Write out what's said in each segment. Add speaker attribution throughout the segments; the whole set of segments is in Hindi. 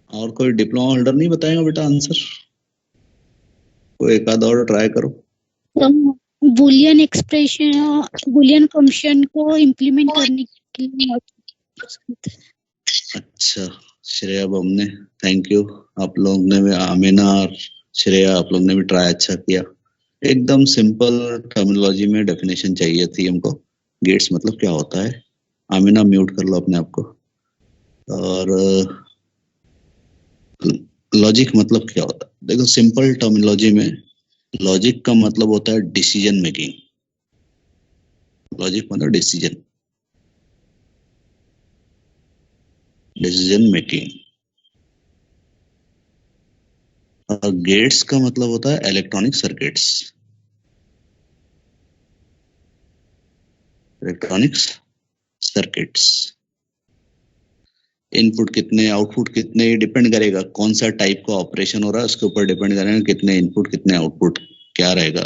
Speaker 1: और कोई डिप्लोमा होल्डर नहीं बताएगा बेटा आंसर? कोई एक आधा और ट्राई करो।
Speaker 2: बुलियन एक्सप्रेशन, बुलियन फंक्शन को इम्प्लीमेंट करने के लिए।
Speaker 1: अच्छा श्रेया बमने, थैंक यू। आप लोग ने भी, आमिना और श्रेया, आप लोग ने भी ट्राई अच्छा किया। एकदम सिंपल टर्मिनोलॉजी में डेफिनेशन चाहिए थी हमको। गेट्स मतलब क्या होता है? आमिना म्यूट कर लो अपने आप को। और लॉजिक मतलब क्या होता है? देखो सिंपल टर्मिनोलॉजी में लॉजिक का मतलब होता है डिसीजन मेकिंग। लॉजिक मतलब डिसीजन मेकिंग। और गेट्स का मतलब होता है electronic circuits. Electronics circuits. Input कितने, आउटपुट कितने, डिपेंड करेगा कौन सा टाइप का ऑपरेशन हो रहा है, उसके ऊपर डिपेंड करेगा कितने इनपुट कितने आउटपुट क्या रहेगा,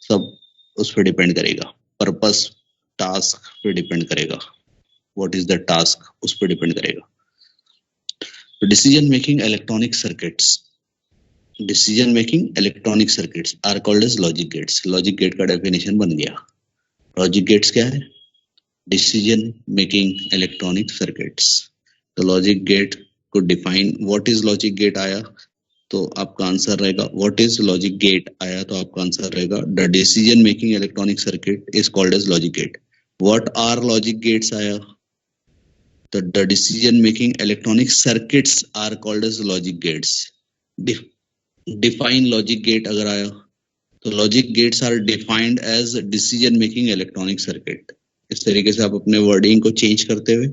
Speaker 1: सब उस पर डिपेंड करेगा। पर्पस, टास्क पे डिपेंड करेगा, व्हाट इज द टास्क उस पर डिपेंड करेगा। Decision making electronic circuits, decision making electronic circuits are called as logic gates. Logic gate का डेफिनेशन बन गया। लॉजिक गेट्स क्या है? Decision making electronic circuits. तो लॉजिक गेट को define, what is logic gate आया तो आपका आंसर रहेगा, व्हाट इज लॉजिक गेट आया तो आपका आंसर रहेगा the decision making electronic circuit is called as logic gate. What are logic gates आया तो the decision making electronic circuits are called as logic gates. Define logic gate अगर आया तो logic gates are defined as decision making electronic circuit. इस तरीके से आप अपने वर्डिंग को चेंज करते हुए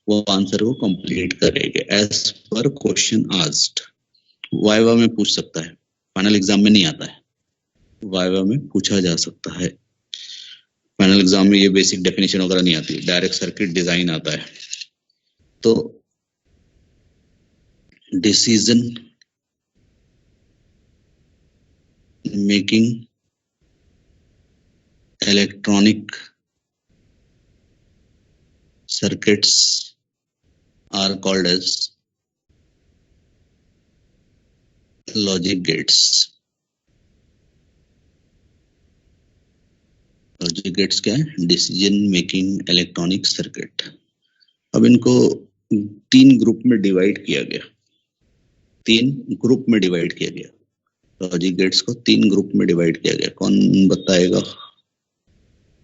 Speaker 1: वो आंसर को कंप्लीट करेंगे as per question asked. Viva में पूछ सकता है, फाइनल एग्जाम में नहीं आता है, वाइवा में पूछा जा सकता है। फाइनल एग्जाम में ये बेसिक डेफिनेशन वगैरह नहीं आती, डायरेक्ट सर्किट डिजाइन आता है। तो decision making electronic circuits are called as logic gates. Logic gates क्या है? Decision making electronic circuit. अब इनको 3 ग्रुप में डिवाइड किया गया, 3 ग्रुप में डिवाइड किया गया। लॉजिक गेट्स को 3 ग्रुप में डिवाइड किया गया। कौन बताएगा?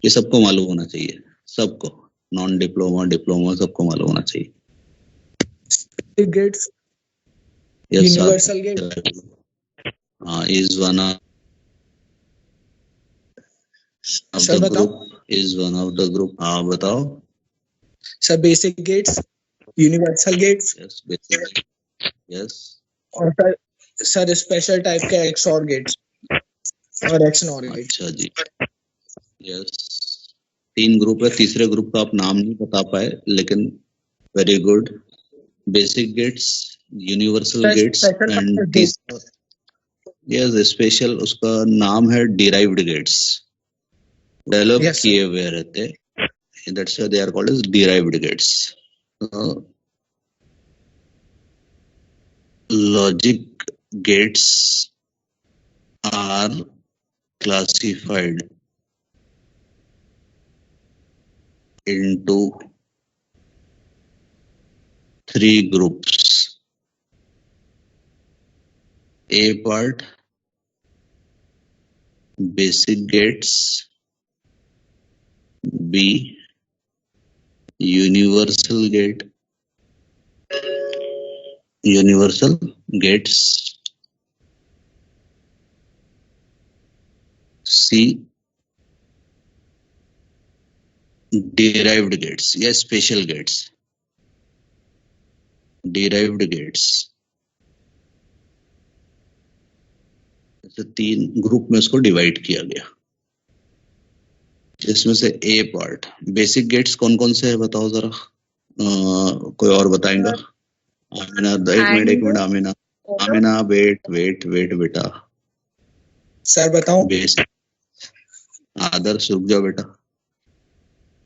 Speaker 1: ये सबको मालूम होना चाहिए, सबको, नॉन डिप्लोमा डिप्लोमा सबको मालूम होना चाहिए।
Speaker 3: गेट्स, यूनिवर्सल गेट,
Speaker 1: हाँ is one of
Speaker 3: sir
Speaker 1: the
Speaker 3: बताओ
Speaker 1: group, is one of the group. हाँ बताओ
Speaker 3: sir. Basic gates, universal gates,
Speaker 1: yes basic, yes
Speaker 3: और सर स्पेशल टाइप के एक्सओर गेट्स और एक्सनोर गेट्स।
Speaker 1: अच्छा जी, यस 3 ग्रुप है। तीसरे ग्रुप का आप नाम नहीं बता पाए, लेकिन very good. Basic gates, universal gates and yes special, उसका नाम है डिराइव्ड गेट्स। डेवलप किए हुए रहते, that's why they are called as derived gates. Logic gates are classified into 3 groups. A part basic gates, B universal gates, C derived gates या special gates, derived gates। ऐसे 3 ग्रुप में इसको डिवाइड किया गया, जिसमें से ए पार्ट बेसिक गेट्स कौन कौन से है बताओ जरा। कोई और बताएगा? आमिना, एक मिनट आमिना वेट बेटा।
Speaker 3: सर बताओ।
Speaker 1: आदर्श रुक जाओ बेटा,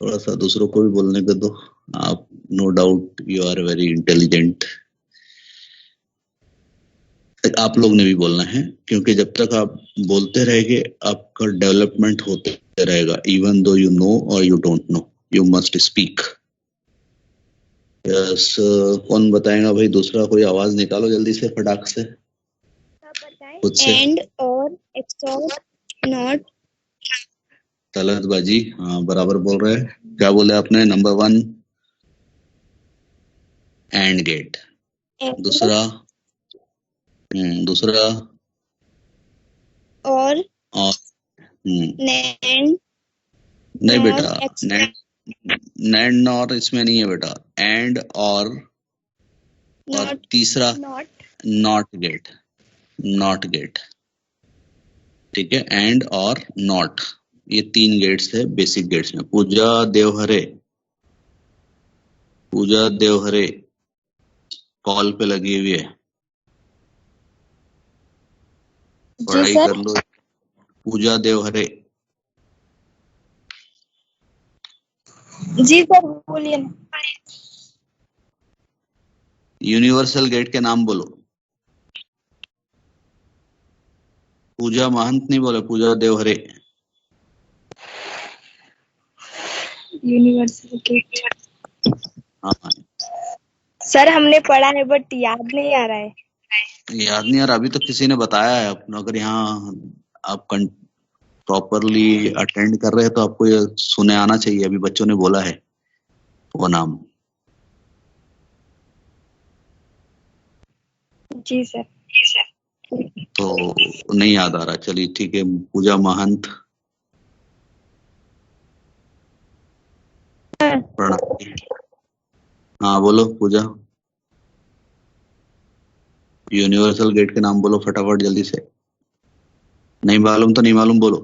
Speaker 1: थोड़ा सा दूसरों को भी बोलने को दो। आप no doubt you are very intelligent. आप लोग ने भी बोलना है, क्योंकि जब तक आप बोलते रहेंगे आपका डेवलपमेंट होते रहेगा. इवन दो यू नो और you don't know, you must speak. Yes, कौन बताएगा भाई? दूसरा कोई आवाज निकालो जल्दी से, फटाक से खुद से.
Speaker 2: एंड और एक्सॉर नॉट.
Speaker 1: तलत बाजी, हाँ बराबर बोल रहे हैं. क्या बोले आपने? Number 1 AND gate. दूसरा
Speaker 2: और
Speaker 1: और
Speaker 2: नैंड.
Speaker 1: नहीं बेटा, नैंड नॉर इसमें नहीं है बेटा. एंड और तीसरा नॉट गेट. ठीक है, एंड और नॉट, ये 3 गेट्स है बेसिक गेट्स में. पूजा देवहरे कॉल पे लगी हुई है, पढ़ाई कर लो. पूजा देवहरे.
Speaker 2: जी सर बोलिए.
Speaker 1: यूनिवर्सल गेट के नाम बोलो. पूजा महंत नहीं बोले, पूजा देवहरे.
Speaker 2: Universal gate.
Speaker 1: हाँ
Speaker 2: सर हमने पढ़ा है बट याद नहीं आ रहा है.
Speaker 1: याद नहीं आ रहा. अभी तो किसी ने बताया है. अगर यहाँ आप प्रॉपरली अटेंड कर रहे हैं तो आपको ये सुने आना चाहिए. अभी बच्चों ने बोला है वो नाम.
Speaker 2: जी सर.
Speaker 1: तो नहीं याद आ रहा. चलिए ठीक है. पूजा महंत, प्रणाली. हाँ बोलो पूजा. यूनिवर्सल गेट के नाम बोलो फटाफट जल्दी से. नहीं मालूम तो नहीं मालूम बोलो.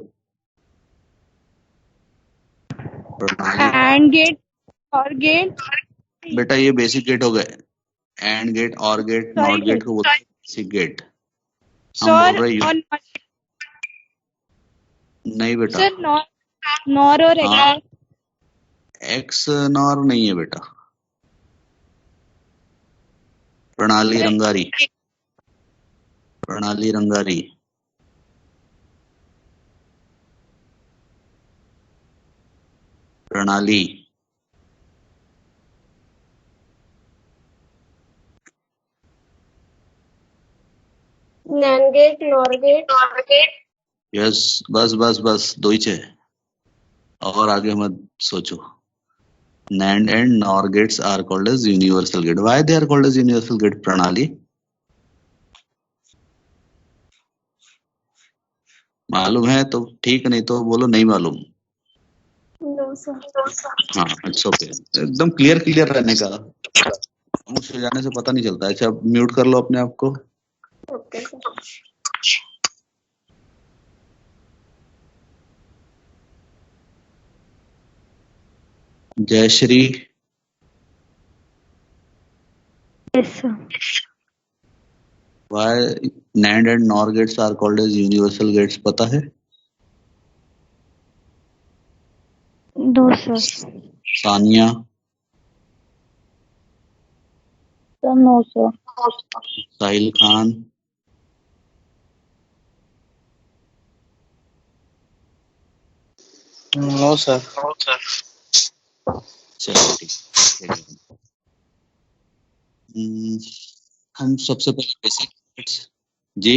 Speaker 2: एंड गेट और गेट.
Speaker 1: बेटा ये बेसिक गेट हो गए. एंड गेट और गेट नॉट गेट को बोलते हैं बेसिक गेट. हम बोल रहे हैं नहीं बेटा.
Speaker 2: सर नॉर और
Speaker 1: एक्स नॉर नहीं है बेटा. Pranali Rangari. Pranali.
Speaker 2: NAND gate NOR gate.
Speaker 1: Yes, बस 2 ही है. और आगे मत सोचो. NAND and NOR gates are called as universal gate. Why they are called as universal gate? प्रणाली मालूम है तो ठीक, नहीं तो बोलो नहीं मालूम. हाँ इट्स ओके. एकदम क्लियर रहने का. खामोश हो जाने से पता नहीं चलता. अच्छा म्यूट कर लो अपने आप को.
Speaker 2: Okay sir.
Speaker 1: Jayshree. Why NAND and NOR gates are called as universal gates पता है?
Speaker 2: दो sir.
Speaker 1: Sania.
Speaker 2: No sir.
Speaker 1: Sahil Khan.
Speaker 3: No sir.
Speaker 1: चलो ठीक है. हम सबसे पहले बेसिक जी.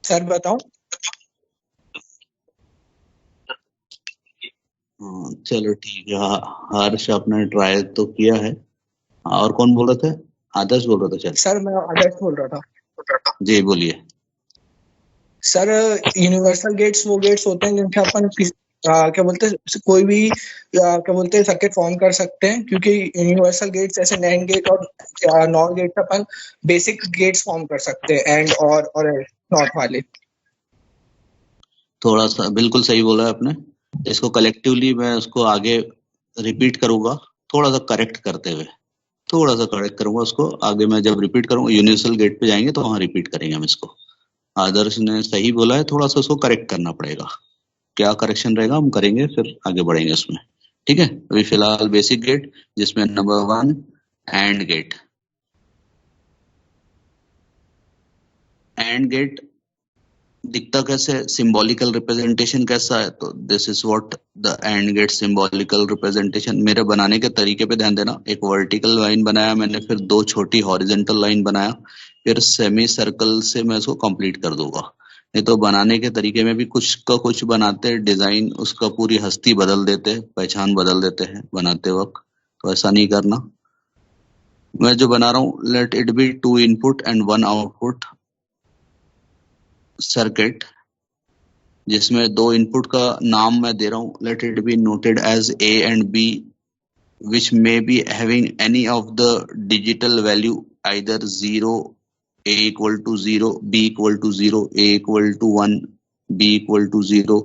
Speaker 3: सर बताओ.
Speaker 1: चलो ठीक है. हर्ष आपने ट्राई तो किया है. और कौन बोल रहे थे? आदर्श बोल रहे थे. चल
Speaker 3: सर मैं आदर्श बोल रहा था.
Speaker 1: जी बोलिए.
Speaker 3: सर यूनिवर्सल गेट्स वो गेट्स होते हैं जिनसे अपन क्या बोलते हैं कोई भी क्या बोलते हैं सर्किट फॉर्म कर सकते हैं, क्योंकि यूनिवर्सल गेट्स ऐसे नैंड गेट और नॉर गेट अपन बेसिक गेट्स फॉर्म कर सकते हैं, एंड और नॉट वाले.
Speaker 1: थोड़ा सा बिल्कुल सही बोला है आपने. इसको कलेक्टिवली मैं उसको आगे रिपीट करूंगा, थोड़ा सा करेक्ट करते हुए. थोड़ा सा करेक्ट करूंगा उसको आगे. मैं जब रिपीट करूंगा यूनिवर्सल गेट पे जाएंगे तो वहां रिपीट करेंगे हम इसको. आदर्श ने सही बोला है, थोड़ा सा उसको करेक्ट करना पड़ेगा. क्या करेक्शन रहेगा हम करेंगे, फिर आगे बढ़ेंगे उसमें. ठीक है. अभी फिलहाल बेसिक गेट जिसमें number 1 AND gate. AND gate दिखता कैसे, सिंबॉलिकल रिप्रेजेंटेशन कैसा है, तो this is what the AND gate symbolical representation. मेरे बनाने के तरीके पे ध्यान देना, एक वर्टिकल लाइन बनाया मैंने, फिर दो छोटी हॉरिजॉन्टल लाइन बनाया, फिर सेमी सर्कल से मैं इसको कंप्लीट कर दूंगा। नहीं तो बनाने के तरीके में भी कुछ का कुछ बनाते हैं डिजाइन, उसका पूरी हस्ती बदल देते हैं, पहचान बदल देते हैं बनाते वक्त, तो ऐसा नहीं करना। मैं जो बना रहा हूँ, let it be 2 input and 1 output circuit, जिसमें 2 इनपुट का नाम मैं दे रहा हूँ, let it be noted as A and B, which may be having any of the digital value either 0, A equal to 0, B equal to 0, A equal to 1, B equal to 0,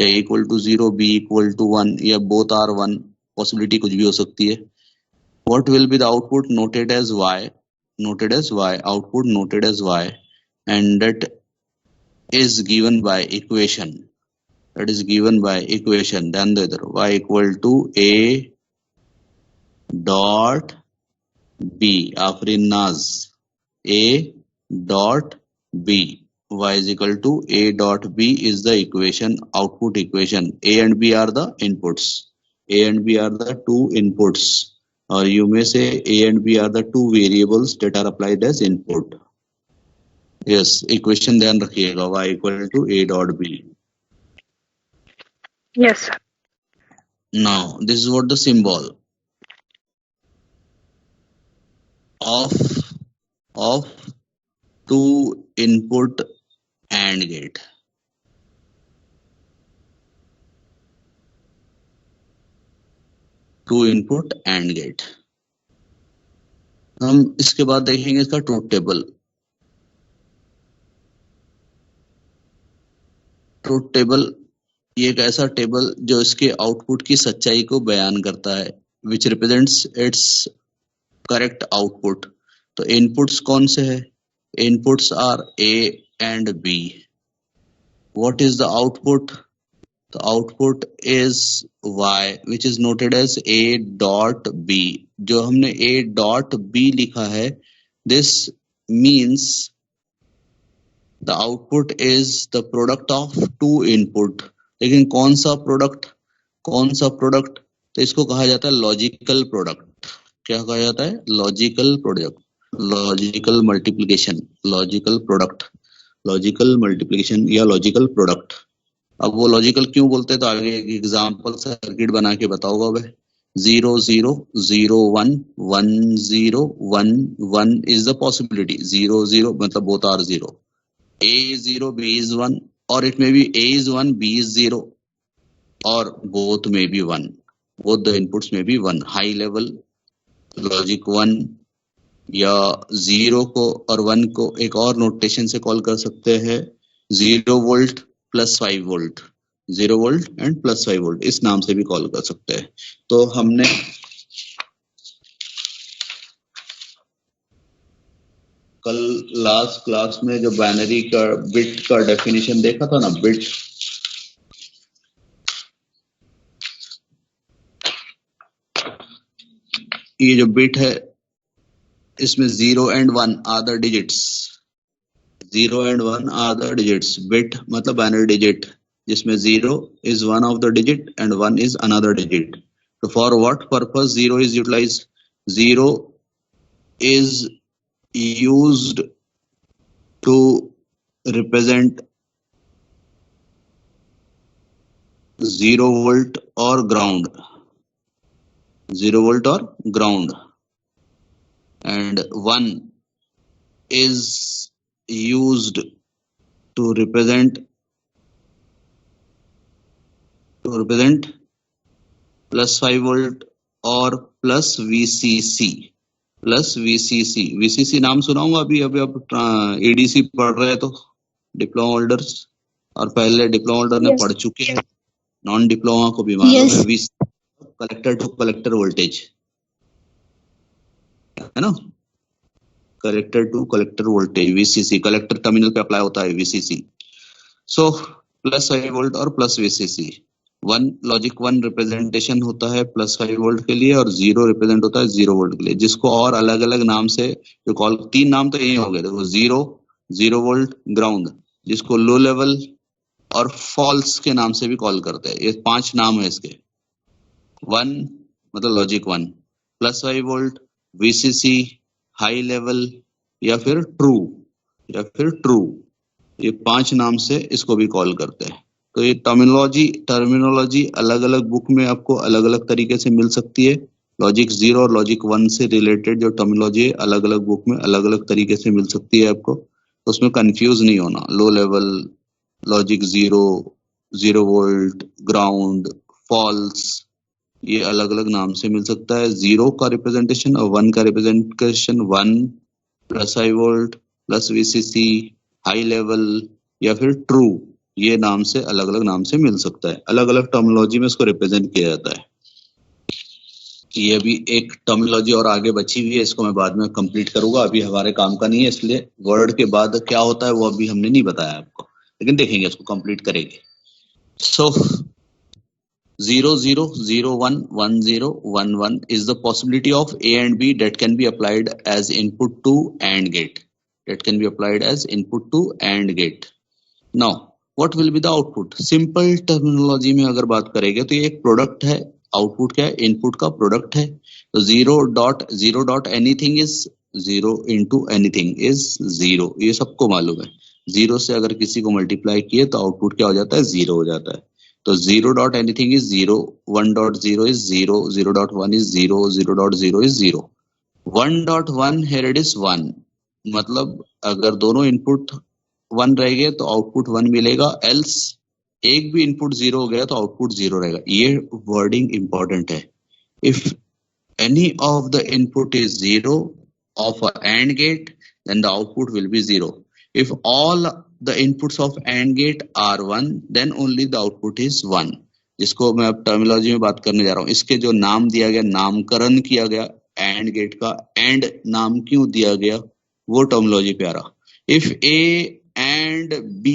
Speaker 1: या A equal to 0, B equal to 1, या both are 1, possibility कुछ भी हो सकती है। What will be the output? Noted as Y, output noted as Y, and that is given by equation, then the other Y equal to A dot B, आखिरी नाज A dot B, Y is equal to A dot B is the equation, output equation. A and B are the inputs, two inputs, or you may say A and B are the 2 variables that are applied as input. Yes, equation ध्यान रखिएगा, Y equal to A dot B.
Speaker 2: Yes, sir.
Speaker 1: Now this is what the symbol of 2 input AND gate. हम इसके बाद देखेंगे इसका ट्रूथ टेबल। ट्रूथ टेबल ये एक ऐसा टेबल जो इसके आउटपुट की सच्चाई को बयान करता है, which represents its correct output. तो इनपुट्स कौन से है? Inputs are A and B. What is the output? The output is Y, which is noted as A dot B. जो हमने A dot B लिखा है, this means the output is the product of 2 input. लेकिन कौन सा प्रोडक्ट? तो इसको कहा जाता है लॉजिकल प्रोडक्ट। क्या कहा जाता है? Logical product, logical multiplication, logical multiplication या लॉजिकल प्रोडक्ट। अब वो लॉजिकल क्यों बोलते हैं, तो आगे एक एग्जांपल सर्किट बना के बताऊंगा मैं। 0 0 0 1 1 0 1 1 is the possibility, 0 0 मतलब both are 0, A is 0, B is 1, or it may be A is 1, B is 0, or both may be 1, both the inputs may be 1. High level logic 1 या 0 को और 1 को एक और नोटेशन से कॉल कर सकते हैं, 0 volt plus 5 volt, 0 volt and plus 5 volt, इस नाम से भी कॉल कर सकते हैं। तो हमने कल लास्ट क्लास में जो बाइनरी का बिट का डेफिनेशन देखा था ना, बिट, ये जो बिट है इसमें 0 and 1 are the digits, 0 and 1 are the digits. Bit मतलब बाइनरी डिजिट, जिसमें 0 is one of the digit and 1 is another digit. So for what purpose 0 is utilized? 0 is used to represent 0 volt or ground, 0 volt or ground, and 1 is used to represent plus 5 volt or plus VCC. VCC नाम सुना होगा अभी आप ADC पढ़ रहे तो डिप्लोमा होल्डर्स, और पहले डिप्लोमा होल्डर ने पढ़ चुके हैं, नॉन डिप्लोमा को भी मालूम है। कलेक्टर टू कलेक्टर वोल्टेज है ना, collector to collector voltage VCC, collector terminal पे अप्लाई होता है VCC। सो प्लस 5 वोल्ट और प्लस VCC, 1 लॉजिक 1 रिप्रेजेंटेशन होता है प्लस 5 वोल्ट के लिए, और 0 रिप्रेजेंट होता है 0 वोल्ट के लिए, जिसको और अलग अलग नाम से जो कॉल, 3 नाम तो यही हो गए, देखो 0 0 वोल्ट, ग्राउंड, जिसको लो लेवल और फॉल्स के नाम से भी कॉल करते हैं। ये 5 नाम है इसके। 1 मतलब logic 1, +5 volt, VCC, high level या फिर ट्रू, ये 5 नाम से इसको भी कॉल करते हैं। तो ये टर्मिनोलॉजी अलग अलग बुक में आपको अलग अलग तरीके से मिल सकती है। लॉजिक 0 और लॉजिक 1 से रिलेटेड जो टर्मिनोलॉजी है अलग अलग बुक में अलग अलग तरीके से मिल सकती है आपको, तो उसमें कंफ्यूज नहीं होना। Low level, logic 0 volt, ground, false, ये अलग अलग नाम से मिल सकता है। 0 का रिप्रेजेंटेशन और 1 का representation 1 +5 volt plus VCC, high level या फिर ट्रू, ये नाम से अलग अलग नाम से मिल सकता है। अलग अलग टर्मिनोलॉजी में इसको रिप्रेजेंट किया जाता है। ये भी एक टर्मिनोलॉजी और आगे बची हुई है, इसको मैं बाद में कंप्लीट करूंगा, अभी हमारे काम का नहीं है, इसलिए वर्ड के बाद क्या होता है वो अभी हमने नहीं बताया आपको, लेकिन देखेंगे, इसको कंप्लीट करेंगे। सो 0 0 0 1 1 0 1 1 is the possibility of A and B that can be applied as input to AND gate. Now, what will be the output? Simple terminology में अगर बात करेंगे तो ये एक प्रोडक्ट है। आउटपुट क्या है? इनपुट का प्रोडक्ट है। तो 0 dot anything is 0 into anything is 0, ये सबको मालूम है। 0 से अगर किसी को मल्टीप्लाई किए तो आउटपुट क्या हो जाता है? 0 हो जाता है। तो 0 dot anything is 0, 1 dot 0 is 0, 0 dot 1 is 0, 0 dot 0 is 0, 1 dot 1 here it is 1। मतलब अगर दोनों इनपुट 1 रह गए तो आउटपुट 1 मिलेगा, एल्स एक भी इनपुट 0 हो गया तो आउटपुट 0 रहेगा। ये वर्डिंग इंपॉर्टेंट है। If any of the input is 0 of a AND gate, then the output will be 0. If all the inputs of AND gate are 1, then only the output is 1. जिसको मैं अब टर्मिनोलॉजी में बात करने जा रहा हूँ। इसके जो नाम दिया गया, नामकरण किया गया AND गेट का, AND नाम क्यों दिया गया, वो टर्मिनोलॉजी पे आ रहा। If A and B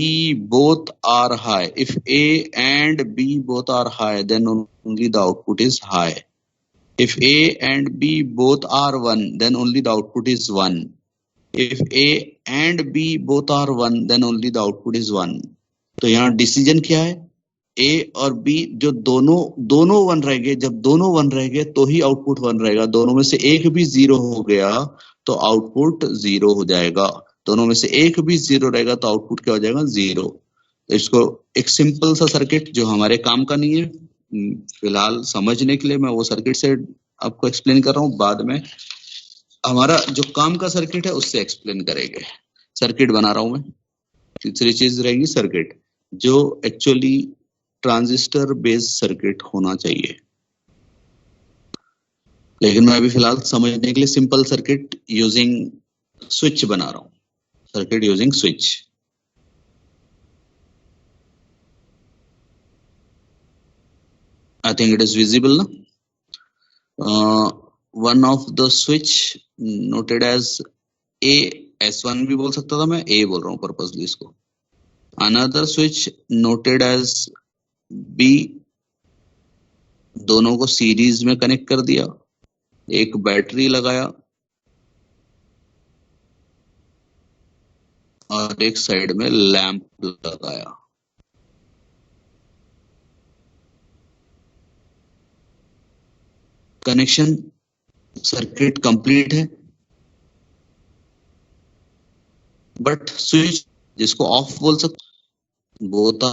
Speaker 1: both are high, if A and B both are high, then only the output is high. If A and B both are 1, then only the output is 1. If A and B both are 1, then only the output is 1. तो यहाँ डिसीजन क्या है? A और B जो दोनों 1 रह गए, जब दोनों 1 रह गए तो ही आउटपुट 1 रहेगा। दोनों में से एक भी 0 हो गया तो आउटपुट 0 हो जाएगा। दोनों में से एक भी 0 रहेगा तो आउटपुट क्या हो जाएगा? 0। इसको एक सिंपल सा सर्किट जो हमारे काम का नहीं है, फिलहाल समझने के लिए मैं वो सर्किट से आपको एक्सप्लेन कर रहा हूँ, बाद में हमारा जो काम का सर्किट है उससे एक्सप्लेन करेंगे। सर्किट बना रहा हूं मैं। तीसरी चीज रहेगी सर्किट, जो एक्चुअली ट्रांजिस्टर बेस्ड सर्किट होना चाहिए, लेकिन मैं अभी फिलहाल समझने के लिए सिंपल सर्किट यूजिंग स्विच बना रहा हूं। Circuit using switch. I think it is visible now. One of the switch noted as A, S1 भी बोल सकता था, मैं A बोल रहा हूँ पर्पसली इसको। Another switch noted as B, दोनों को सीरीज में कनेक्ट कर दिया, एक बैटरी लगाया और एक साइड में लैंप लगाया। कनेक्शन सर्किट कंप्लीट है, बट स्विच जिसको ऑफ बोल सकते, both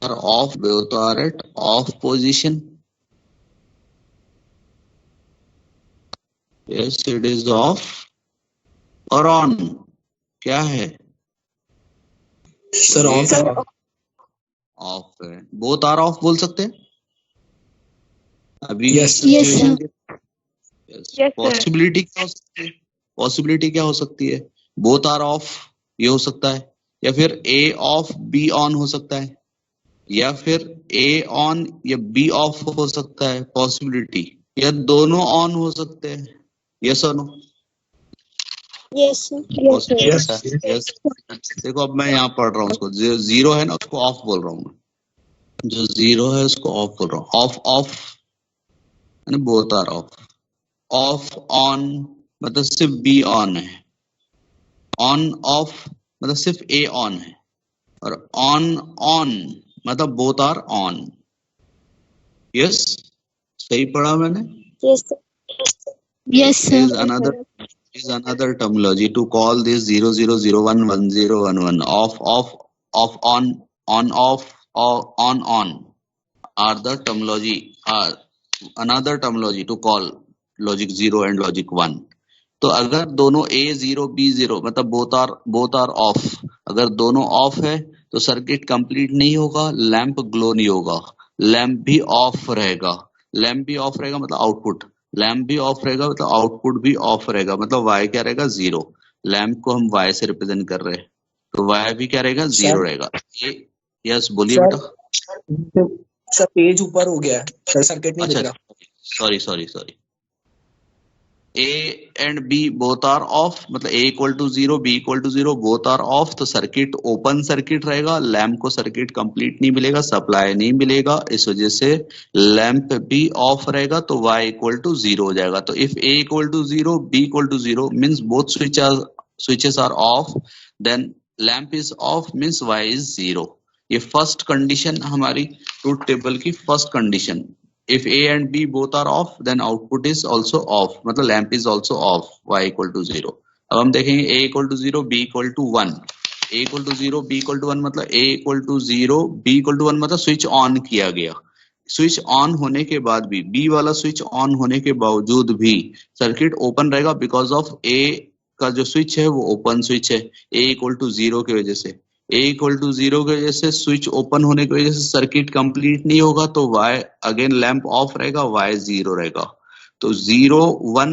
Speaker 1: are off, both are at off position. Yes, it is off और ऑन। क्या है
Speaker 3: सर? ऑफ।
Speaker 1: ऑफ है। बोथ आर ऑफ बोल सकते हैं अभी।
Speaker 3: Yes,
Speaker 1: पॉसिबिलिटी क्या हो सकती है? पॉसिबिलिटी क्या हो सकती है? बोथ आर ऑफ ये हो सकता है, या फिर ए ऑफ बी ऑन हो सकता है, या फिर ए ऑन या बी ऑफ हो सकता है पॉसिबिलिटी, या दोनों ऑन हो सकते हैं। यस और नो?
Speaker 2: Yes
Speaker 3: yes.
Speaker 1: देखो अब मैं यहाँ पढ़ रहा हूँ उसको, जो 0 है ना उसको ऑफ बोल रहा हूँ मैं, जो 0 है उसको ऑफ बोल रहा हूँ। Off off both are off. Off on मतलब सिर्फ बी ऑन है, ऑन ऑफ मतलब सिर्फ ए ऑन है, और ऑन ऑन मतलब बोथ आर ऑन। यस, सही पढ़ा मैंने?
Speaker 2: Yes, sir.
Speaker 4: Yes, sir.
Speaker 1: is another terminology to call this 00011011 off on off or on are the terminology are another terminology to call logic 0 and logic 1। तो अगर दोनों A0 B0 मतलब बोथ आर ऑफ, अगर दोनों ऑफ है तो सर्किट कंप्लीट नहीं होगा, लैंप ग्लो नहीं होगा, लैंप भी ऑफ रहेगा। लैंप भी ऑफ रहेगा मतलब आउटपुट, लैंप भी ऑफ रहेगा मतलब आउटपुट भी ऑफ रहेगा, मतलब वाई क्या रहेगा? जीरो। लैंप को हम वाई से रिप्रेजेंट कर रहे हैं, तो वाई भी क्या रहेगा? जीरो रहेगा। ये यस बोलिए
Speaker 3: सर,
Speaker 1: बेटा।
Speaker 3: सर पेज ऊपर हो गया है सर, सर्किट नहीं दिख
Speaker 1: अच्छा,
Speaker 3: रहा।
Speaker 1: Sorry. A and B both are off मतलब A equal to 0 B equal to 0 both are off, तो सर्किट ओपन सर्किट रहेगा, लैंप को सर्किट कंप्लीट नहीं मिलेगा, सप्लाई नहीं मिलेगा, इस वजह से लैंप भी ऑफ रहेगा, तो Y इक्वल टू 0 हो जाएगा। तो if A equal to 0 B equal to 0 means both switches are off, then lamp is off means Y is 0। ये फर्स्ट कंडीशन हमारी ट्रूथ टेबल की first condition. If A and B both are off, then output is also off, मतलब lamp is also off, Y equal to 0। अब हम देखेंगे A equal to 0, B equal to 1। A equal to 0, B equal to 1 मतलब A equal to 0, B equal to 1 मतलब स्विच ऑन किया गया। स्विच ऑन होने के बाद भी, B वाला स्विच ऑन होने के बावजूद भी सर्किट ओपन रहेगा, बिकॉज ऑफ A का जो स्विच है वो ओपन स्विच है, A equal to 0 की वजह से। A इक्वल टू 0 की वजह से स्विच ओपन होने की वजह से सर्किट कंप्लीट नहीं होगा, तो Y अगेन लैंप ऑफ रहेगा, Y 0 रहेगा। तो 0 1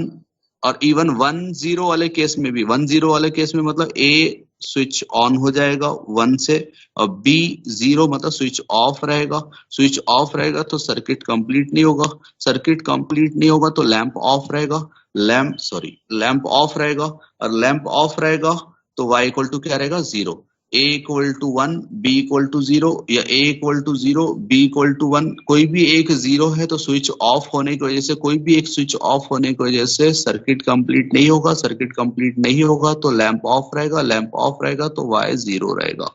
Speaker 1: और इवन 1 0 वाले केस में भी, 1 0 वाले केस में मतलब A स्विच ऑन हो जाएगा 1 से, और B 0 मतलब स्विच ऑफ रहेगा। स्विच ऑफ रहेगा तो सर्किट कंप्लीट नहीं होगा, सर्किट कंप्लीट नहीं होगा तो लैंप ऑफ रहेगा, लैंप ऑफ रहेगा, और लैंप ऑफ रहेगा तो Y इक्वल टू क्या रहेगा? 0। A equal to 1 B equal to 0 या A equal to 0 B equal to 1, कोई भी एक 0 है तो स्विच ऑफ होने की वजह से, कोई भी एक स्विच ऑफ होने की वजह से सर्किट कंप्लीट नहीं होगा, सर्किट कंप्लीट नहीं होगा तो लैंप ऑफ रहेगा, लैंप ऑफ रहेगा तो Y 0 रहेगा।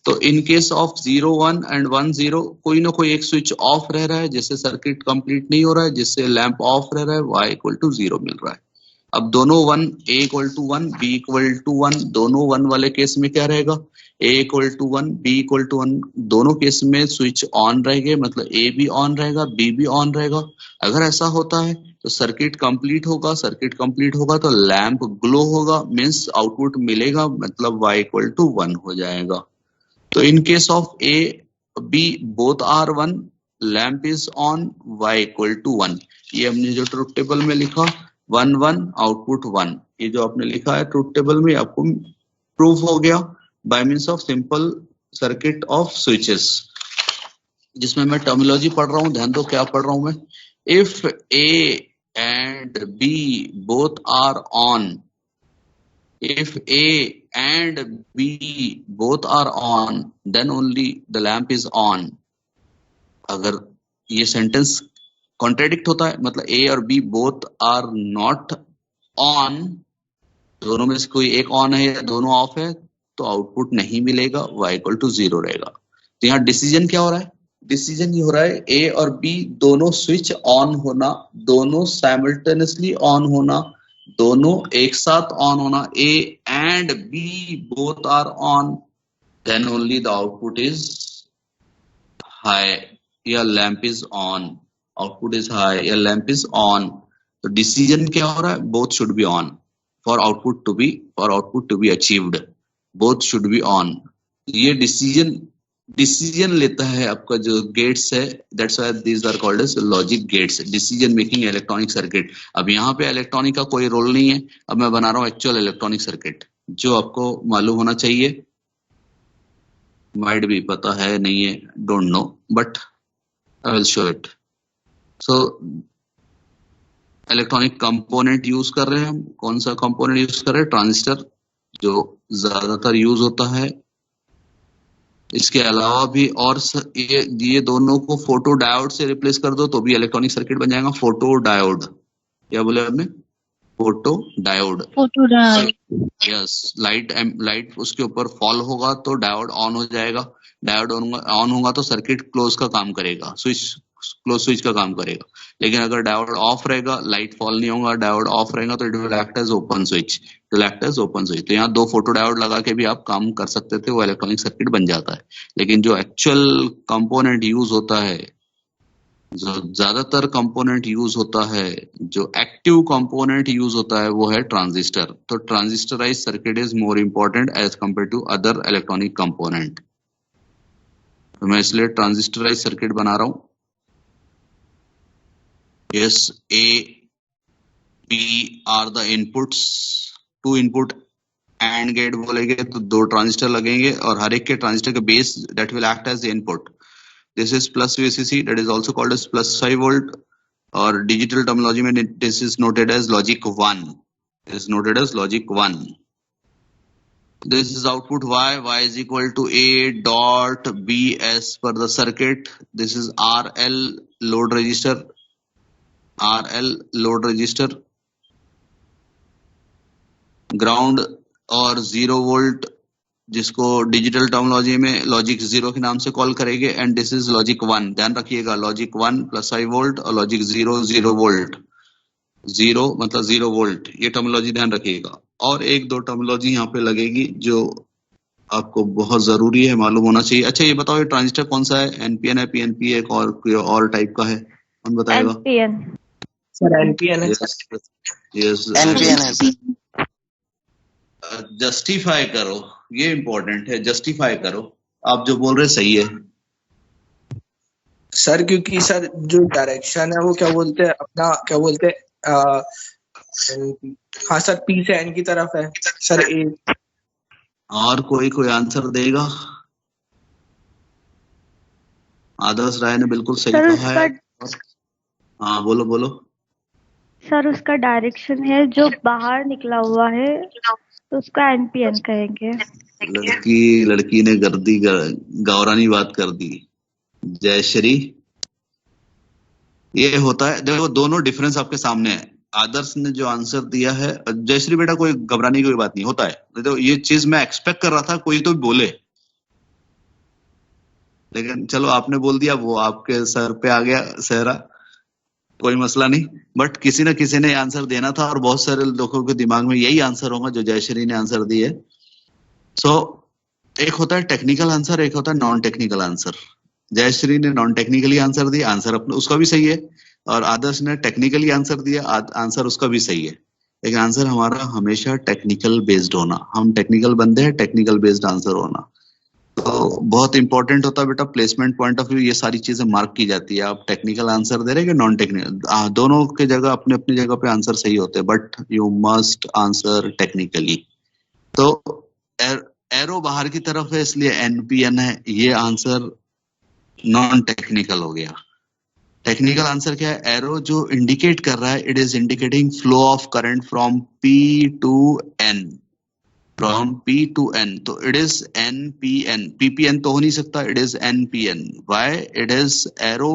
Speaker 1: तो इन केस ऑफ 0 1 एंड 1 0 कोई ना कोई एक स्विच ऑफ रह रहा है जिससे सर्किट कंप्लीट नहीं हो रहा है, जिससे लैंप ऑफ रह रहा है, Y इक्वल टू 0 मिल रहा है। अब दोनों 1, A equal to 1 B equal to 1, दोनों 1 वाले केस में क्या रहेगा? A equal to 1 B equal to 1, दोनों केस में स्विच ऑन रहेंगे, मतलब A भी ऑन रहेगा B भी ऑन रहेगा। अगर ऐसा होता है तो सर्किट कंप्लीट होगा, सर्किट कंप्लीट होगा तो लैंप ग्लो होगा, मींस आउटपुट मिलेगा, मतलब Y इक्वल टू 1 हो जाएगा। तो in case of A B both are 1, lamp is on, Y equal to 1। ये हमने जो ट्रुथ टेबल में लिखा 1 1 आउटपुट 1, ये जो आपने लिखा है ट्रुथ टेबल में आपको प्रूफ हो गया by means of simple circuit of switches. जिसमें मैं टर्मिनोलॉजी पढ़ रहा हूं, ध्यान दो क्या पढ़ रहा हूं मैं। If A and B both are on, if A and B both are on, then only the lamp is on। अगर ये सेंटेंस कॉन्ट्रेडिक्ट होता है, मतलब A और B both are not on, दोनों में से कोई एक ऑन है या दोनों ऑफ है, तो आउटपुट नहीं मिलेगा, Y इक्वल टू 0 रहेगा। तो यहाँ डिसीजन क्या हो रहा है? डिसीजन ये हो रहा है A और B दोनों स्विच ऑन होना, दोनों साइमल्टेनियसली ऑन होना, दोनों एक साथ ऑन होना। A and B both are on, then only the output is high या lamp is on, output is high या लैंप इज ऑन। तो डिसीजन क्या हो रहा है? Both should be on for output to be achieved, both should be on. ये डिसीजन लेता है आपका जो गेट्स है, that's why these are called as logic gates, decision making electronic circuit. अब यहाँ पे इलेक्ट्रॉनिक का कोई रोल नहीं है, अब मैं बना रहा हूँ एक्चुअल इलेक्ट्रॉनिक सर्किट, जो आपको मालूम होना चाहिए, माइट भी पता है नहीं है, don't know, but I will show it. So electronic component use कर रहे हैं हम, कौन सा कंपोनेंट यूज कर रहे हैं? ट्रांजिस्टर, जो ज्यादातर यूज होता है। इसके अलावा भी और ये दोनों को फोटो डायोड से रिप्लेस कर दो तो भी इलेक्ट्रॉनिक सर्किट बन जाएगा। फोटो डायोड, क्या बोले आपने? Photo diode.
Speaker 4: Photo diode.
Speaker 1: Yes, light उसके ऊपर फॉल होगा तो डायोड ऑन हो जाएगा, डायोड ऑन होगा तो सर्किट क्लोज का काम करेगा, क्लोज स्विच का काम करेगा। लेकिन अगर डायोड ऑफ रहेगा, लाइट फॉल नहीं होगा, डायोड ऑफ रहेगा तो it will act as open switch, it will act as open switch. तो यहाँ 2 फोटो डायोड लगा के भी आप काम कर सकते थे, वो इलेक्ट्रॉनिक सर्किट बन जाता है। लेकिन जो एक्चुअल कंपोनेंट यूज होता है, जो ज्यादातर कंपोनेंट यूज होता है, जो एक्टिव कंपोनेंट यूज होता है, वो है ट्रांजिस्टर। तो transistorize circuit is more important as compare to other electronic component. तो मैं इसलिए ट्रांजिस्टराइज सर्किट बना रहा हूं। Yes, A B are the inputs, 2 input AND gate बोलेंगे तो 2 ट्रांजिस्टर लगेंगे और हर एक के ट्रांजिस्टर के base that will act as the input. This is plus VCC, that is also called as plus 5 volt, or digital terminology में this is noted as logic 1. This is noted as logic 1. This is output Y is equal to A dot B as per the circuit. This is RL load register, ground और 0 volt जिसको डिजिटल टर्मिनोलॉजी में लॉजिक 0 के नाम से कॉल करेंगे, एंड दिस इज लॉजिक 1। ध्यान रखिएगा, लॉजिक 1 प्लस 5 वोल्ट और लॉजिक 0 वोल्ट, 0 मतलब 0 वोल्ट, ये टर्मिनोलॉजी ध्यान रखिएगा। और 1-2 टर्मिनोलॉजी यहाँ पे लगेगी जो आपको बहुत जरूरी है, मालूम होना चाहिए। अच्छा ये बताओ, ये ट्रांजिस्टर कौन सा है? एनपीएन है, पीएनपी है, कोई और टाइप का है? कौन बताएगा?
Speaker 2: एनपीएन।
Speaker 3: सर एनपीएन है।
Speaker 1: यस,
Speaker 5: एनपीएन है सर।
Speaker 1: जस्टिफाई करो, ये इंपॉर्टेंट है, जस्टिफाई करो आप जो बोल रहे सही है।
Speaker 3: सर क्योंकि सर जो डायरेक्शन है वो क्या बोलते हैं अपना, क्या बोलते हैं, हाँ सर पी से एन की तरफ है सर। ए
Speaker 1: और कोई आंसर देगा? आदर्श राय ने बिल्कुल सही कहा है। हाँ बोलो।
Speaker 2: सर उसका डायरेक्शन है जो बाहर निकला हुआ है तो उसका एनपीएन कहेंगे।
Speaker 1: लड़की ने गर्दी गौरानी बात कर दी। जयश्री, ये होता है, देखो दोनों डिफरेंस आपके सामने है। आदर्श ने जो आंसर दिया है, जयश्री बेटा कोई घबराने की कोई बात नहीं, होता है। तो ये चीज मैं एक्सपेक्ट कर रहा था कोई तो बोले, लेकिन चलो आपने बोल दिया, वो आपके सर पे आ गया सहरा, कोई मसला नहीं। बट किसी ना किसी ने आंसर देना था और बहुत सारे लोगों के दिमाग में यही आंसर होगा जो जयश्री ने आंसर दिए। सो एक होता है टेक्निकल आंसर, एक होता है नॉन टेक्निकल आंसर। जयश्री ने नॉन टेक्निकली आंसर दिया, आंसर अपना उसका भी सही है, और आदर्श ने टेक्निकली आंसर दिया, आंसर उसका भी सही है। लेकिन आंसर हमारा हमेशा टेक्निकल बेस्ड होना, हम टेक्निकल बंदे हैं, टेक्निकल बेस्ड आंसर होना तो बहुत इंपॉर्टेंट होता है बेटा। प्लेसमेंट पॉइंट ऑफ व्यू ये सारी चीजें मार्क की जाती है। आप टेक्निकल आंसर दे रहे हैं कि नॉन टेक्निकल, दोनों के जगह अपने अपनी जगह पे आंसर सही होते हैं, but you must answer technically. तो एरो बाहर की तरफ है इसलिए एनपीएन है, ये आंसर नॉन टेक्निकल हो गया। टेक्निकल आंसर क्या है? एरो जो इंडिकेट कर रहा है, it is indicating flow of current from P to N, from P to N, तो इट इज NPN। PPN तो हो नहीं सकता, it is NPN। Why? It is arrow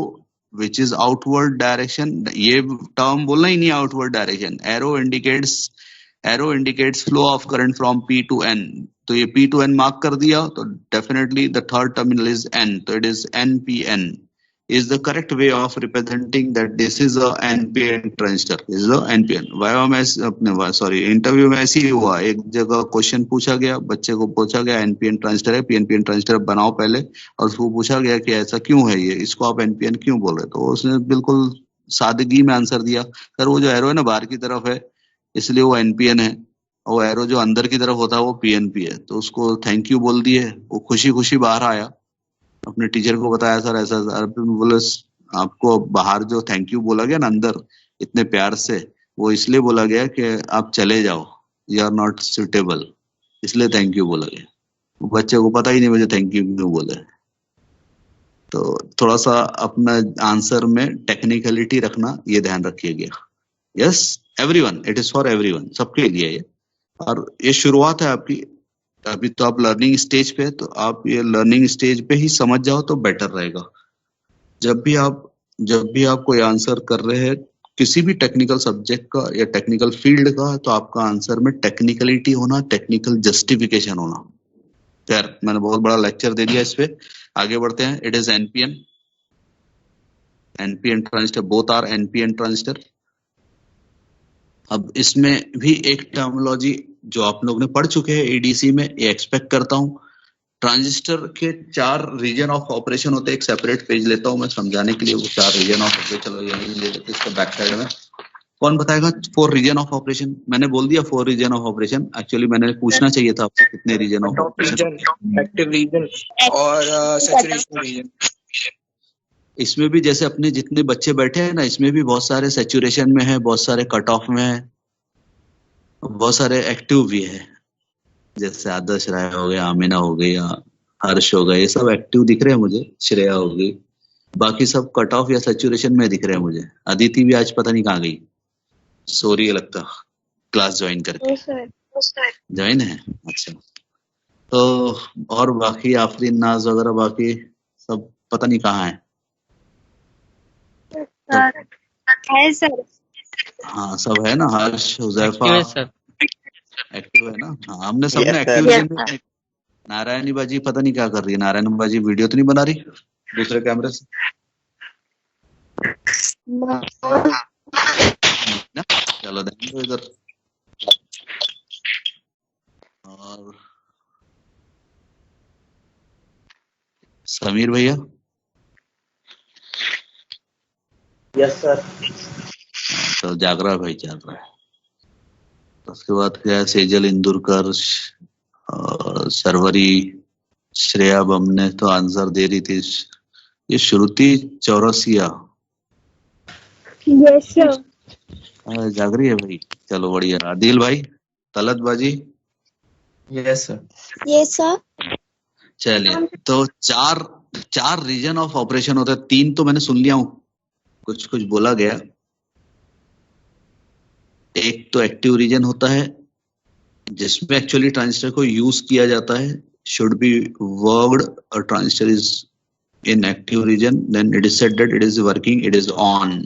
Speaker 1: which is outward direction, ये टर्म बोलना ही नहीं, outward direction. Arrow indicates flow of current from P to N, तो ये P to N मार्क कर दिया तो definitely the third terminal is N, तो it is NPN is the correct way of representing that this is a NPN transistor, is the NPN। Viva में अपने सॉरी इंटरव्यू में ऐसे ही हुआ, एक जगह क्वेश्चन पूछा गया, बच्चे को पूछा गया NPN ट्रांजिस्टर है, PNPN ट्रांजिस्टर बनाओ पहले, और उसको पूछा गया कि ऐसा क्यों है, ये इसको आप NPN क्यों बोल रहे? तो उसने बिल्कुल सादगी में आंसर दिया, सर वो जो एरो है ना बाहर की तरफ है इसलिए वो NPN है, वो एरो जो अंदर की तरफ होता है वो PNP है। तो उसको थैंक यू बोल दिए, वो खुशी खुशी बाहर आया, अपने टीचर को बताया सर ऐसा, बोले आपको बाहर जो थैंक यू बोला गया ना अंदर इतने प्यार से, वो इसलिए बोला गया कि आप चले जाओ, यू आर नॉट सुटेबल, इसलिए थैंक यू बोला गया। बच्चे को पता ही नहीं मुझे थैंक यू क्यों बोले। तो थोड़ा सा अपना आंसर में टेक्निकलिटी रखना, ये ध्यान रखिएगा। Yes everyone, it is for everyone, सबके लिए ये, और ये शुरुआत है आपकी। अभी तो आप लर्निंग स्टेज पे है, तो आप ये लर्निंग स्टेज पे ही समझ जाओ तो बेटर रहेगा। जब भी आप कोई आंसर कर रहे हैं, किसी भी टेक्निकल सब्जेक्ट का या टेक्निकल फील्ड का, तो आपका आंसर में टेक्निकलिटी होना, टेक्निकल जस्टिफिकेशन होना। खैर, मैंने बहुत बड़ा लेक्चर दे दिया इस पे, आगे बढ़ते हैं। It is NPN, NPN transistor, both are NPN transistor. अब इसमें भी एक टर्मिनोलॉजी जो आप लोग ने पढ़ चुके हैं एडीसी में, ये एक्सपेक्ट करता हूं। ट्रांजिस्टर के 4 रीजन ऑफ ऑपरेशन होते हैं। एक सेपरेट पेज लेता हूं मैं समझाने के लिए, वो 4 रीजन ऑफ ऑपरेशन, चलो यही ले लेते हैं इसका बैक साइड में। कौन बताएगा 4 रीजन ऑफ ऑपरेशन? मैंने बोल दिया 4 रीजन ऑफ ऑपरेशन, एक्चुअली मैंने पूछना चाहिए था आपसे कितने region of operation.
Speaker 3: Active region और सैचुरेशन रीजन।
Speaker 1: इसमें भी जैसे अपने जितने बच्चे बैठे हैं ना, इसमें भी बहुत सारे सैचुरेशन में है, बहुत सारे कट ऑफ में है, बहुत सारे एक्टिव भी है। जैसे आदर्श राय हो गया, आमिना हो गई, या हर्ष हो गए, ये सब एक्टिव दिख रहे हैं मुझे। श्रेया हो गई, बाकी सब कट ऑफ या सैचुरेशन में दिख रहे हैं मुझे। अदिति भी आज पता नहीं कहाँ गई, सो रही है लगता, क्लास ज्वाइन करके। ज्वाइन है, अच्छा। तो और बाकी आफरीन, नाज वगैरह बाकी सब पता नहीं कहाँ है।
Speaker 2: है सर।
Speaker 1: हाँ सब है ना, हर्ष, हुजैफा एक्टिव है ना। हाँ, हमने सबने
Speaker 5: Yes,
Speaker 1: active
Speaker 5: sir.
Speaker 1: Region. Narayani बाजी पता नहीं क्या कर रही है। नारायणी बाजी वीडियो तो नहीं बना रही दूसरे कैमरे से ना? चलो देखो इधर। और समीर भैया,
Speaker 5: यस सर।
Speaker 1: तो जाग रहा है भाई, जाग रहा है। तो उसके बाद क्या है, सेजल इंदुरकर, सरवरी, श्रेया बम ने तो आंसर दे रही थी। ये श्रुति चौरसिया
Speaker 2: यस सर।
Speaker 1: जाग रही है भाई, चलो बढ़िया। आदिल भाई, तलत बाजी,
Speaker 3: यस सर।
Speaker 4: Yes sir.
Speaker 1: चलिए। तो चार रीजन ऑफ ऑपरेशन होते हैं। 3 तो मैंने सुन लिया हूँ, कुछ कुछ बोला गया। एक तो एक्टिव रीजन होता है जिसमें एक्चुअली ट्रांजिस्टर को यूज किया जाता है। Should be worked, a transistor is in active region, then it is said that it is working, it is on.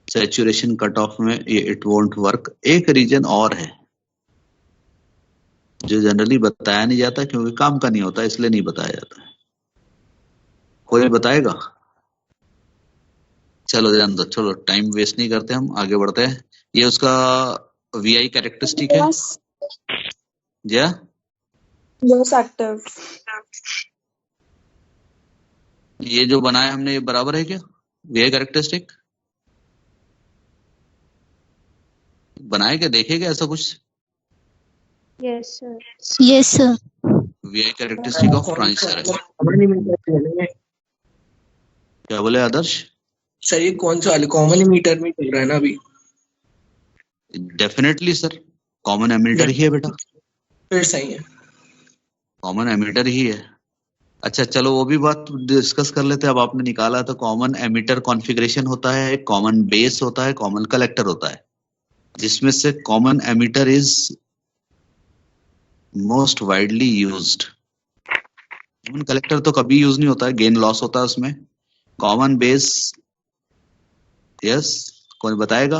Speaker 1: Saturation cut off में ये इट वोंट वर्क। एक रीजन और है जो जनरली बताया नहीं जाता, क्योंकि काम का नहीं होता, इसलिए नहीं बताया जाता है। कोई बताएगा? चलो ध्यान दो, चलो टाइम वेस्ट नहीं करते, हम आगे बढ़ते हैं। ये उसका VI कैरेक्टरिस्टिक है क्या?
Speaker 6: Yes active.
Speaker 1: ये जो बनाया हमने, ये बराबर है क्या VI कैरेक्टरिस्टिक? बनाए क्या, देखे क्या ऐसा कुछ?
Speaker 2: Yes sir.
Speaker 4: Yes sir.
Speaker 1: VI characteristic of transistor है। क्या बोले आदर्श?
Speaker 3: सर ये कौन सा वाले कॉमन मीटर में चल रहा है ना अभी?
Speaker 1: डेफिनेटली सर, कॉमन एमिटर ही है बेटा,
Speaker 3: फिर सही है।
Speaker 1: कॉमन एमिटर ही है। अच्छा चलो वो भी बात डिस्कस कर लेते हैं। अब आपने निकाला तो कॉमन एमिटर कॉन्फ़िगरेशन होता है, कॉमन बेस होता है, कॉमन कलेक्टर होता है, जिसमें से common emitter is most widely used. Common collector तो कभी यूज नहीं होता है, गेन लॉस होता है उसमें। कॉमन बेस, यस, कौन बताएगा?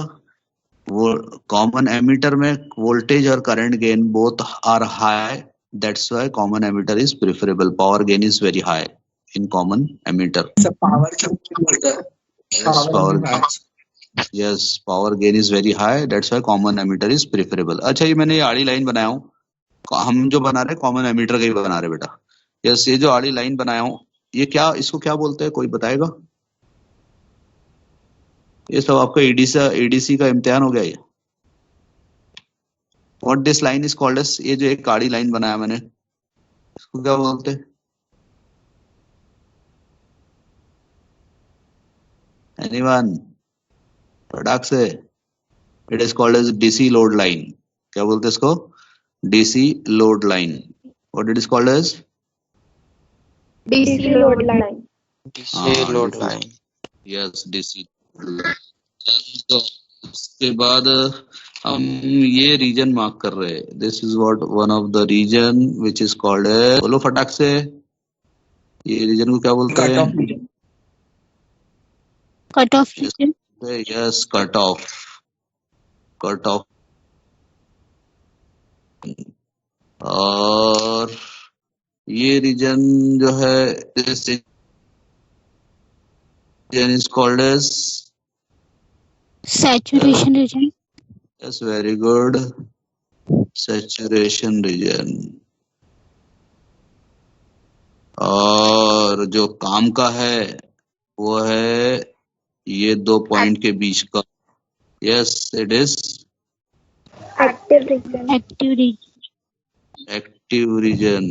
Speaker 1: वो कॉमन एमिटर में वोल्टेज और current gain both are high, that's why common emitter is preferable. Power gain is very high in common emitter.
Speaker 3: सब power
Speaker 1: yes, power gain is very high, that's why common emitter is preferable. अच्छा, ये मैंने ये आड़ी लाइन बनाया हूँ, हम जो बना रहे कॉमन एमिटर का ही बना रहे बेटा। यस, ये जो आड़ी लाइन बनाया हूँ, ये क्या, इसको क्या बोलते हैं, कोई बताएगा? ये सब आपका एडीसी का इम्तिहान हो गया ये। What this line is called as, ये जो एक काड़ी लाइन बनाया मैंने, इसको क्या बोलते हैं? एनीवन? फटाक से। It is called as DC load line. क्या बोलते हैं इसको? DC load line. What it is called as?
Speaker 2: DC load line.
Speaker 5: DC load line.
Speaker 1: Yes, DC. तो उसके बाद हम ये रीजन मार्क कर रहे हैं। This is what one of the region which is called है, बोलो फटाक से, ये रीजन को क्या बोलते हैं?
Speaker 4: Cut off region.
Speaker 1: बोलते हैं यस कट ऑफ और ये रीजन जो है this region is called as
Speaker 4: saturation region.
Speaker 1: Yes very good saturation region. और जो काम का है वो है ये 2 पॉइंट के बीच का। Yes it is
Speaker 6: Active region.
Speaker 4: Active region.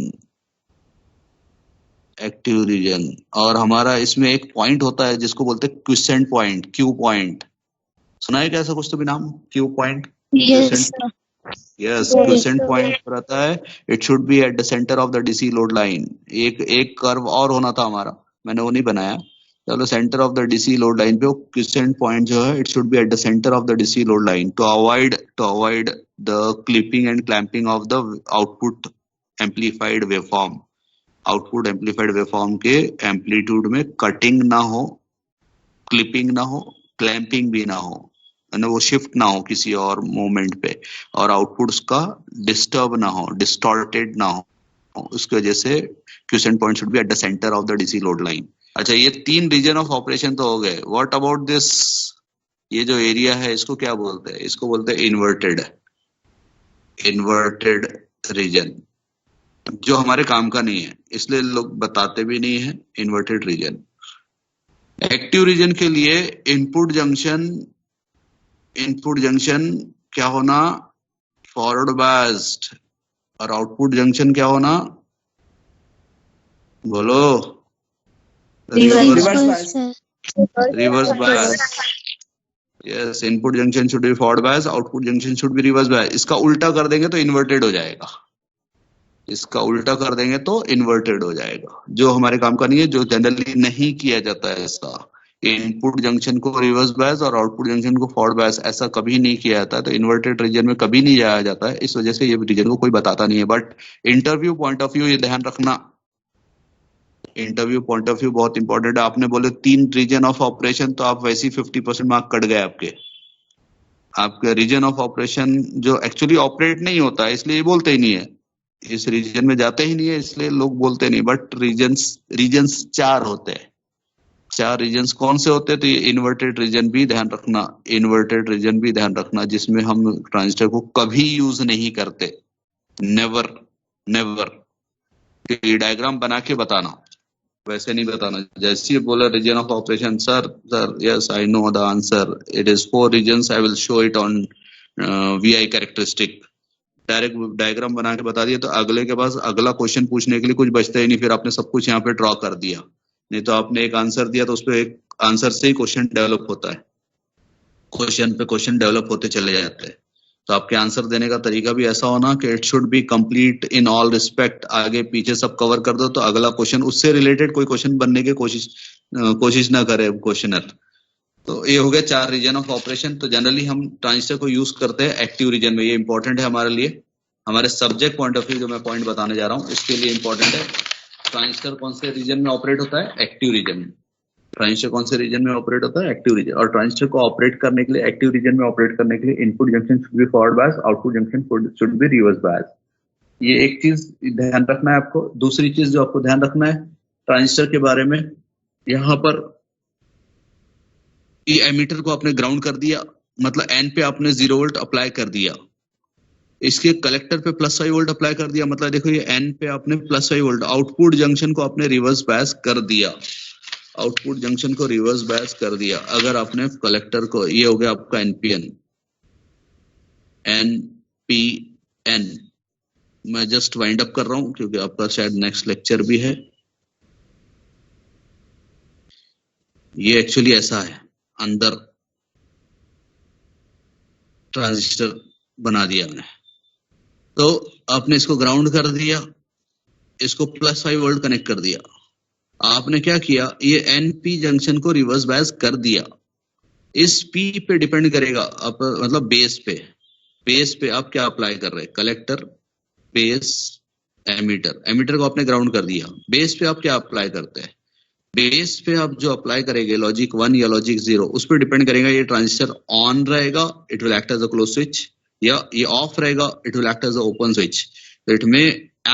Speaker 1: Active region. और हमारा इसमें एक पॉइंट होता है जिसको बोलते हैं क्विसेंट पॉइंट, क्यू पॉइंट। सुना है क्या ऐसा कुछ तो भी नाम, Q point?
Speaker 4: Yes, sir.
Speaker 1: Yes quiescent point रहता है। It should be at the centre of the DC load line. एक कर्व और होना था हमारा, मैंने वो नहीं बनाया। चलो centre of the DC load line पे क्विसेंट पॉइंट जो है it should be at the centre of the DC load line to avoid the clipping and clamping of the output amplified waveform. Output amplified waveform के एम्पलीट्यूड में कटिंग ना हो, क्लिपिंग ना हो, क्लैंपिंग भी ना हो, वो शिफ्ट ना हो किसी और मोमेंट पे, और आउटपुट उसका डिस्टर्ब ना हो, डिस्टॉर्टेड ना हो। उसकी वजह से quiescent point should be at the centre of the DC load line. अच्छा, ये 3 रीजन ऑफ ऑपरेशन तो हो गए। व्हाट अबाउट दिस, ये जो एरिया है इसको क्या बोलते हैं? इसको बोलते हैं इन्वर्टेड रीजन, जो हमारे काम का नहीं है, इसलिए लोग बताते भी नहीं है इन्वर्टेड रीजन। एक्टिव रीजन के लिए इनपुट जंक्शन क्या होना? Forward biased. और आउटपुट जंक्शन क्या होना? बोलो।
Speaker 3: Reverse
Speaker 4: Reverse,
Speaker 3: bias.
Speaker 4: sir.
Speaker 1: Reverse bias. Yes, input junction should be forward bias, output junction should be reverse bias. इसका उल्टा कर देंगे तो इन्वर्टेड हो जाएगा, इसका उल्टा कर देंगे तो इन्वर्टेड हो जाएगा, जो हमारे काम का नहीं है, जो जनरली नहीं किया जाता है। ऐसा इनपुट जंक्शन को रिवर्स बायस और आउटपुट जंक्शन को फॉरवर्ड बायस ऐसा कभी नहीं किया जाता है, तो इन्वर्टेड रीजन में कभी नहीं जाया जाता है। इस वजह से ये रीजन को कोई बताता नहीं है। But interview point of view ये ध्यान रखना, इंटरव्यू पॉइंट ऑफ व्यू बहुत इंपॉर्टेंट है। आपने बोले 3 रीजन ऑफ ऑपरेशन, तो आप वैसे ही 50% मार्क कट गए आपके रीजन ऑफ ऑपरेशन जो एक्चुअली ऑपरेट नहीं होता है, इसलिए ये बोलते ही नहीं है, इस रीजन में जाते ही नहीं है, इसलिए लोग बोलते नहीं। बट रीजन्स 4 होते हैं। 4 रीजन्स कौन से होते हैं? तो ये इन्वर्टेड रीजन भी ध्यान रखना, जिसमें हम ट्रांजिस्टर को कभी यूज नहीं करते, नेवर। डायग्राम बना के बताना, वैसे नहीं बताना। जैसे बोला region of operation, sir yes I know the answer, it is 4 regions, I will show it on VI characteristic. Direct diagram बना के बता दिया तो अगले के पास अगला क्वेश्चन पूछने के लिए कुछ बचता ही नहीं, फिर आपने सब कुछ यहाँ पे ड्रॉ कर दिया। नहीं तो आपने एक आंसर दिया तो उस पर एक आंसर से ही क्वेश्चन डेवलप होता है, क्वेश्चन पे क्वेश्चन डेवलप होते चले जाते हैं। तो आपके आंसर देने का तरीका भी ऐसा होना कि it should B complete in all respect, आगे पीछे सब कवर कर दो, तो अगला क्वेश्चन उससे रिलेटेड कोई क्वेश्चन बनने की कोशिश ना करे क्वेश्चनर। तो ये हो गया 4 रीजन ऑफ ऑपरेशन। तो जनरली हम ट्रांजिस्टर को यूज करते हैं एक्टिव रीजन में, ये इंपॉर्टेंट है हमारे लिए, हमारे सब्जेक्ट पॉइंट ऑफ व्यू जो मैं पॉइंट बताने जा रहा हूँ इसके लिए इंपॉर्टेंट है। ट्रांजिस्टर कौन से रीजन में ऑपरेट होता है? एक्टिव रीजन में। ट्रांजिस्टर कौन से रीजन में ऑपरेट होता है? Active region. और ट्रांजिस्टर को ऑपरेट करने के लिए, एक्टिव रीजन में ऑपरेट करने के लिए, input junction should be forward bias, output junction should be reverse bias. ये एक चीज ध्यान रखना है आपको। दूसरी चीज जो आपको ध्यान रखना है ट्रांजिस्टर के बारे में, यहाँ पर ये एमीटर को आपने ग्राउंड कर दिया, मतलब एन पे आपने 0 वोल्ट अप्लाई कर दिया, इसके कलेक्टर पे +5 वोल्ट अप्लाई कर दिया, मतलब देखो ये एन पे आपने +5 वोल्ट, आउटपुट जंक्शन को आपने रिवर्स बायस कर दिया, आउटपुट जंक्शन को रिवर्स बायस कर दिया। अगर आपने कलेक्टर को, ये हो गया आपका एनपीएन। मैं जस्ट वाइंड अप कर रहा हूं क्योंकि आपका शायद नेक्स्ट लेक्चर भी है। ये एक्चुअली ऐसा है, अंदर ट्रांजिस्टर बना दिया हमने, तो आपने इसको ग्राउंड कर दिया, इसको +5 वोल्ट कनेक्ट कर दिया। आपने क्या किया, ये एनपी जंक्शन को रिवर्स बायस कर दिया। इस पी पे डिपेंड करेगा आप, मतलब बेस पे आप क्या अप्लाई कर रहे हैं, कलेक्टर, बेस, एमीटर। एमीटर को आपने ग्राउंड कर दिया, बेस पे आप क्या अप्लाई करते हैं, बेस पे आप जो अप्लाई करेंगे लॉजिक 1 या लॉजिक 0 उस पर डिपेंड करेगा ये ट्रांजिस्टर ऑन रहेगा it will act as a close switch या ये ऑफ रहेगा it will act as a open switch. It may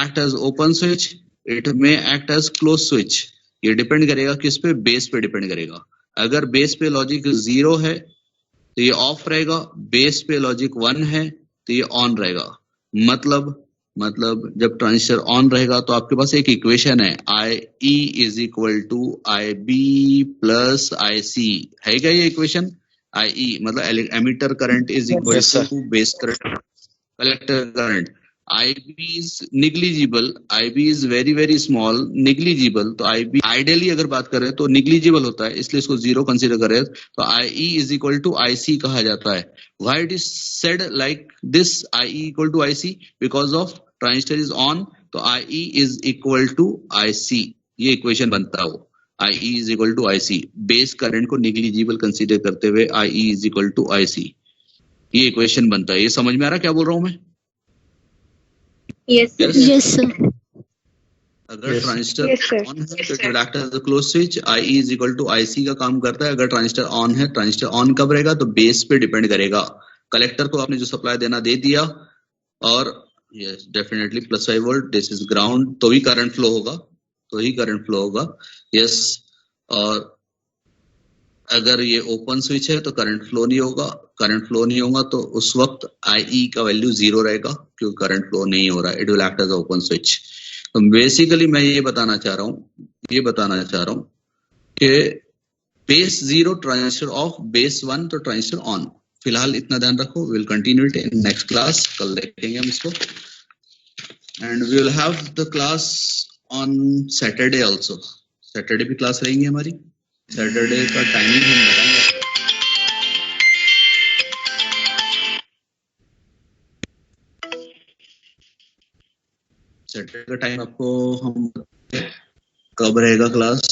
Speaker 1: act as open switch it may act as close switch. ये डिपेंड करेगा किस पे बेस पे डिपेंड करेगा. अगर बेस पे लॉजिक 0 है तो ये ऑफ रहेगा. बेस पे लॉजिक 1 है तो ये ऑन रहेगा. मतलब जब ट्रांजिस्टर ऑन रहेगा तो आपके पास एक इक्वेशन है I E is equal to I B plus I C है क्या ये इक्वेशन. आई ई मतलब emitter current is equal
Speaker 5: Yes, sir.
Speaker 1: To base current collector current. IB is negligible, IB is very very small, negligible. तो IB आइडियली अगर बात करें तो negligible होता है इसलिए इसको जीरो कंसीडर करें तो IE is equal to IC कहा जाता है. Why it is said like this IE equal to IC because of transistor is on तो IE is equal to IC ये इक्वेशन बनता है वो. IE is equal to IC base current को negligible कंसीडर करते हुए IE is equal to IC ये इक्वेशन बनता है. ये समझ में आ रहा क्या बोल रहा हूँ मैं.
Speaker 6: Yes, sir.
Speaker 4: Yes, sir.
Speaker 1: अगर ट्रांजिस्टर
Speaker 6: Yes, sir.
Speaker 1: ऑन है तो it will act as a close switch. IE is equal to IC का काम करता है. अगर ट्रांजिस्टर ऑन है ट्रांजिस्टर ऑन कब रहेगा तो बेस पे डिपेंड करेगा. कलेक्टर को आपने जो सप्लाई देना दे दिया और yes definitely plus 5 volt this is ground तो ही करंट फ्लो होगा. यस और अगर ये ओपन स्विच है तो करंट फ्लो नहीं होगा तो उस वक्त IE का वैल्यू 0 रहेगा क्योंकि करंट फ्लो नहीं हो रहा है. It will act as a open switch. तो बेसिकली मैं ये बताना चाह रहा हूँ कि बेस 0 ट्रांजिस्टर ऑफ बेस 1 तो ट्रांजिस्टर ऑन. फिलहाल इतना ध्यान रखो. Will continue it in next class. कल देखेंगे हम इसको and we will have the class on Saturday also. Saturday भी क्लास रहेंगी हमारी. सैटरडे का टाइमिंग हम बताएंगे. सैटरडे का टाइम आपको हम कब रहेगा क्लास